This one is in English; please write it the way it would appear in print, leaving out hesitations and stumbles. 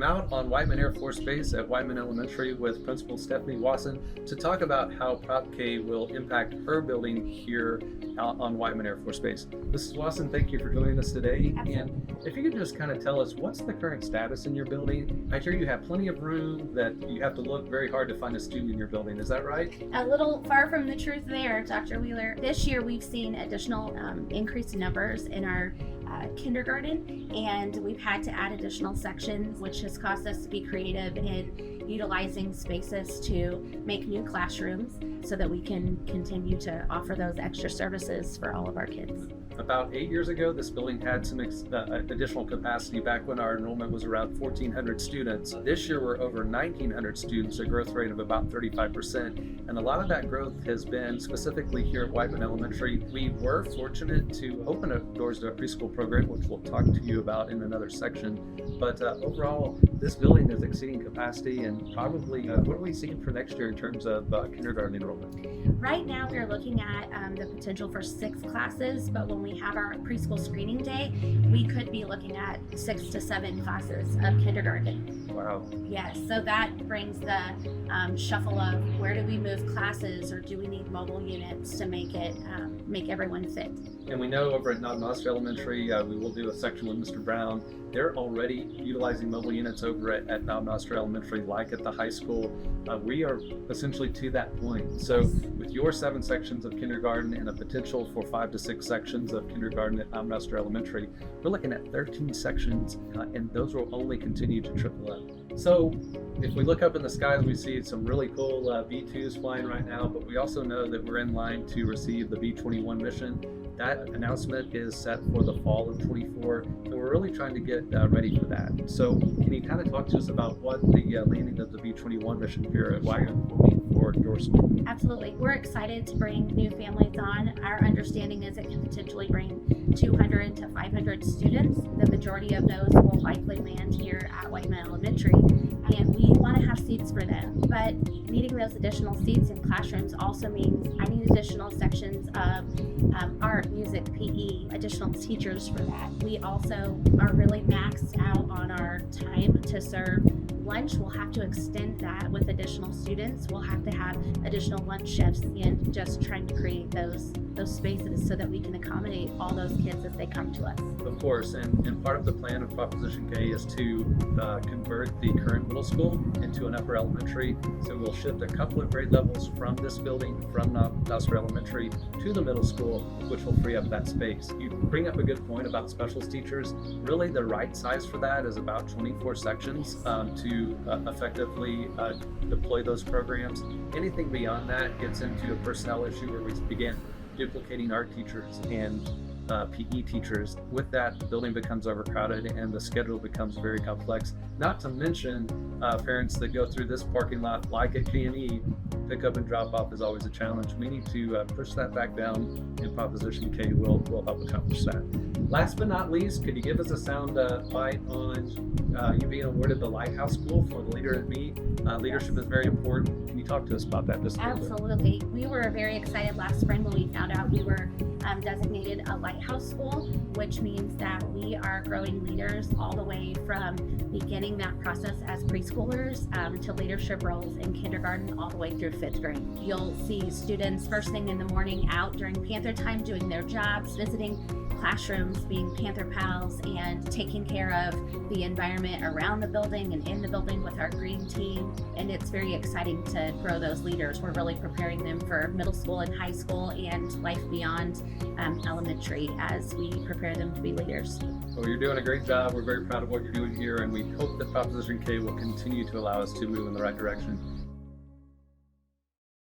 I'm out on Whiteman Air Force Base at Whiteman Elementary with Principal Stephanie Wasson to talk about how Prop K will impact her building here out on Whiteman Air Force Base. Mrs. Wasson, thank you for joining us today. Absolutely. And if you could just kind of tell us what's the current status in your building? I hear you have plenty of room, that you have to look very hard to find a student in your building. Is that right? A little far from the truth there, Dr. Wheeler. This year we've seen additional increased numbers in our kindergarten, and we've had to add additional sections, which has caused us to be creative in utilizing spaces to make new classrooms so that we can continue to offer those extra services for all of our kids. About 8 years ago, this building had some additional capacity back when our enrollment was around 1,400 students. This year, we're over 1,900 students, a growth rate of about 35%. And a lot of that growth has been specifically here at Whiteman Elementary. We were fortunate to open up doors to a preschool program, which we'll talk to you about in another section. But overall, this building is exceeding capacity, and probably, what are we seeing for next year in terms of kindergarten enrollment? Right now, we're looking at the potential for 6 classes, but when we have our preschool screening day, we could be looking at 6 to 7 classes of kindergarten. Wow. Yes, so that brings the shuffle of where do we move classes, or do we need mobile units to make it make everyone fit. And we know over at Nostra Elementary, we will do a section with Mr. Brown. They're already utilizing mobile units over at Nostra Elementary, like at the high school. We are essentially to that point. So with your 7 sections of kindergarten and a potential for 5 to 6 sections of kindergarten at Nostra Elementary, we're looking at 13 sections, and those will only continue to trickle up. So if we look up in the skies, we see some really cool B-2s flying right now, but we also know that we're in line to receive the B-21 mission. That announcement is set for the fall of 24, and we're really trying to get ready for that. So can you kind of talk to us about what the landing of the B-21 mission here at Whiteman will mean for your school? Absolutely. We're excited to bring new families on. Our understanding is it can potentially bring 200 to 500 students. The majority of those will likely land here at Whiteman Elementary, and we want to have seats for them. But needing those additional seats in classrooms also means I need additional sections of art, music, PE, additional teachers for that. We also are really maxed out on our time to serve lunch. We'll have to extend that with additional students. We'll have to have additional lunch shifts, and just trying to create those spaces so that we can accommodate all those kids as they come to us. Of course, and part of the plan of Proposition K is to convert the current middle school into an upper elementary. So we'll shift a couple of grade levels from this building, from Nostra Elementary to the middle school, which will free up that space. You bring up a good point about specials teachers. Really, the right size for that is about 24 sections to effectively deploy those programs. Anything beyond that gets into a personnel issue where we begin duplicating art teachers and PE teachers. With that, the building becomes overcrowded and the schedule becomes very complex. Not to mention parents that go through this parking lot, like at K&E, pick up and drop off is always a challenge. We need to push that back down, and Proposition K will help accomplish that. Last but not least, could you give us a sound bite on you being awarded the Lighthouse School for the Leader in Me? Leadership is very important. Can you talk to us about that just a little bit? Absolutely. We were very excited last spring when we found out we were designated a Lighthouse School, which means that we are growing leaders all the way from beginning that process as preschoolers to leadership roles in kindergarten all the way through 5th grade. You'll see students first thing in the morning out during Panther time doing their jobs, visiting classrooms, being Panther pals, and taking care of the environment around the building and in the building with our green team. And it's very exciting to grow those leaders. We're really preparing them for middle school and high school and life beyond elementary as we prepare them to be leaders. Well, you're doing a great job. We're very proud of what you're doing here, and we hope that Proposition K will continue to allow us to move in the right direction.